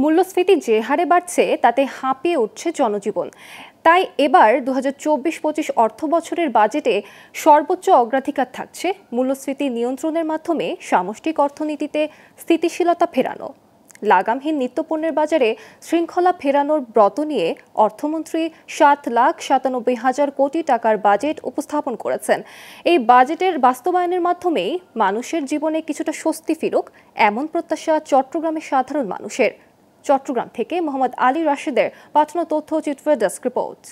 মূল্যস্ফীতি যে হারে বাড়ছে তাতে হাঁপিয়ে উঠছে জনজীবন। তাই এবার 2024-25 অর্থবছরের বাজেটে সর্বোচ্চ অগ্রাধিকার থাকছে মূল্যস্ফীতি নিয়ন্ত্রণের মাধ্যমে সামষ্টিক অর্থনীতিতে স্থিতিশীলতা ফেরানো। লাগামহীন নিত্যপণ্যের বাজারে শৃঙ্খলা ফেরানোর ব্রত নিয়ে অর্থমন্ত্রী 7,97,000 কোটি টাকার বাজেট উপস্থাপন করেছেন। এই বাজেটের বাস্তবায়নের মাধ্যমেই মানুষের জীবনে কিছুটা স্বস্তি ফিরুক, এমন প্রত্যাশা চট্টগ্রামের সাধারণ মানুষের। চট্টগ্রাম থেকে মোহাম্মদ আলী রাশেদের পাঠানো তথ্যচিত্র ডেস্ক রিপোর্ট।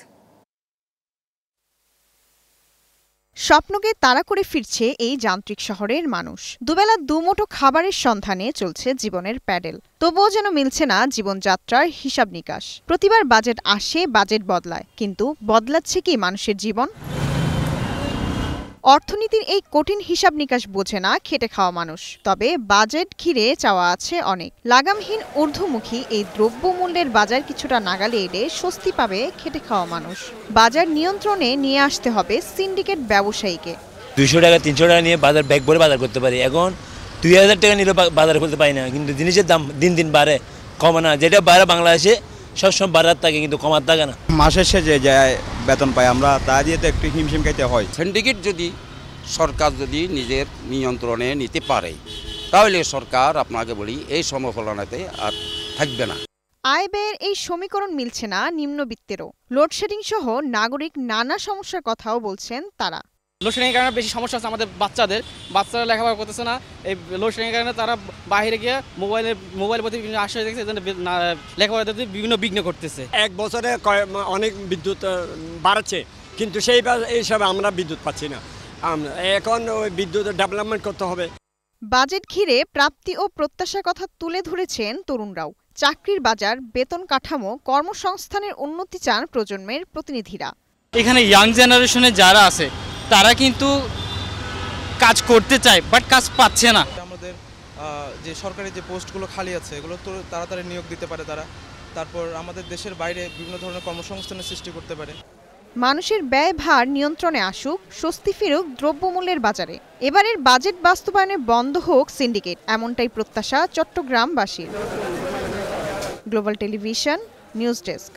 স্বপ্নকে তাড়া করে ফিরছে এই যান্ত্রিক শহরের মানুষ। দুবেলা দুমুঠো খাবারের সন্ধানে চলছে জীবনের প্যাডেল। তবুও যেন মিলছে না জীবনযাত্রার হিসাব নিকাশ। প্রতিবার বাজেট আসে, বাজেট বদলায়, কিন্তু বদলাচ্ছে কি মানুষের জীবন? অর্থনীতির এই কঠিন হিসাব নিকাশ বোঝে না খেটে খাওয়া মানুষ। তবে বাজেট ঘিরে চাওয়া আছে অনেক। লাগামহীন ঊর্ধ্বমুখী এই দ্রব্যমূল্যের বাজার কিছুটা নাগালে এলে স্বস্তি পাবে খেটে খাওয়া মানুষ। বাজার নিয়ন্ত্রণে নিয়ে আসতে হবে সিন্ডিকেট ব্যবসায়ীকে। 200 টাকা 300 টাকা নিয়ে বাজার ব্যাগ ভরে বাজার করতে পারি, এখন 2000 টাকা নিলে বাজার করতে পারি না। কিন্তু জিনিসের দাম দিন দিন বাড়ে, কমে না। যেটা বাড়ে বাংলাদেশে সবসময় বাড়ার থাকে, কিন্তু কমার থাকে না। মাসের শেষে যায় বেতন পাই আমরা, তা দিয়ে তো একটু হিমশিম খাইতে হয়। সিন্ডিকেট যদি সরকার যদি নিজের নিয়ন্ত্রণে নিতে পারে, তাহলে সরকার আপনাকে বলি এই সমফলনাতে আর থাকবে না। আয় ব্যয়ের এই সমীকরণ মিলছে না নিম্নবিত্তেরও। লোডশেডিং সহ নাগরিক নানা সমস্যার কথাও বলছেন তারা। লোডশেডিংয়ের কারণে বেশি সমস্যা আছে আমাদের বাচ্চারা লেখাপড়া করতেছে না। এই লোডশেডিংয়ের কারণে তারা বাইরে গিয়ে মোবাইল প্রতি বিভিন্ন আশ্রয় দেখছে, লেখাপড়াতে বিভিন্ন বিঘ্ন করতেছে। এক বছরে অনেক বিদ্যুৎ বাড়াচ্ছে, কিন্তু সেই হিসাবে আমরা বিদ্যুৎ পাচ্ছি না। এখন ওই বিদ্যুৎ ডেভেলপমেন্ট করতে হবে। বাজেট ঘিরে প্রাপ্তি ও প্রত্যাশার কথা তুলে ধরেছেন তরুণরাও। চাকরির বাজার, বেতন কাঠামো, কর্মসংস্থানের উন্নতি চান প্রজন্মের প্রতিনিধিরা। এখানে ইয়াং জেনারেশনে যারা আছে তারা কিন্তু কাজ করতে চায়, বাট কাজ পাচ্ছে না। আমাদের যে সরকারি যে পোস্টগুলো খালি আছে এগুলো তো তাড়াতাড়ি নিয়োগ দিতে পারে তারা। তারপর আমাদের দেশের বাইরে বিভিন্ন ধরনের কর্মসংস্থানের সৃষ্টি করতে পারে। মানুষের ব্যয় ভার নিয়ন্ত্রণে আসুক, স্বস্তি ফিরুক দ্রব্যমূল্যের বাজারে। এবারের বাজেট বাস্তবায়নে বন্ধ হোক সিন্ডিকেট, এমনটাই প্রত্যাশা চট্টগ্রামবাসীর। Global television news desk.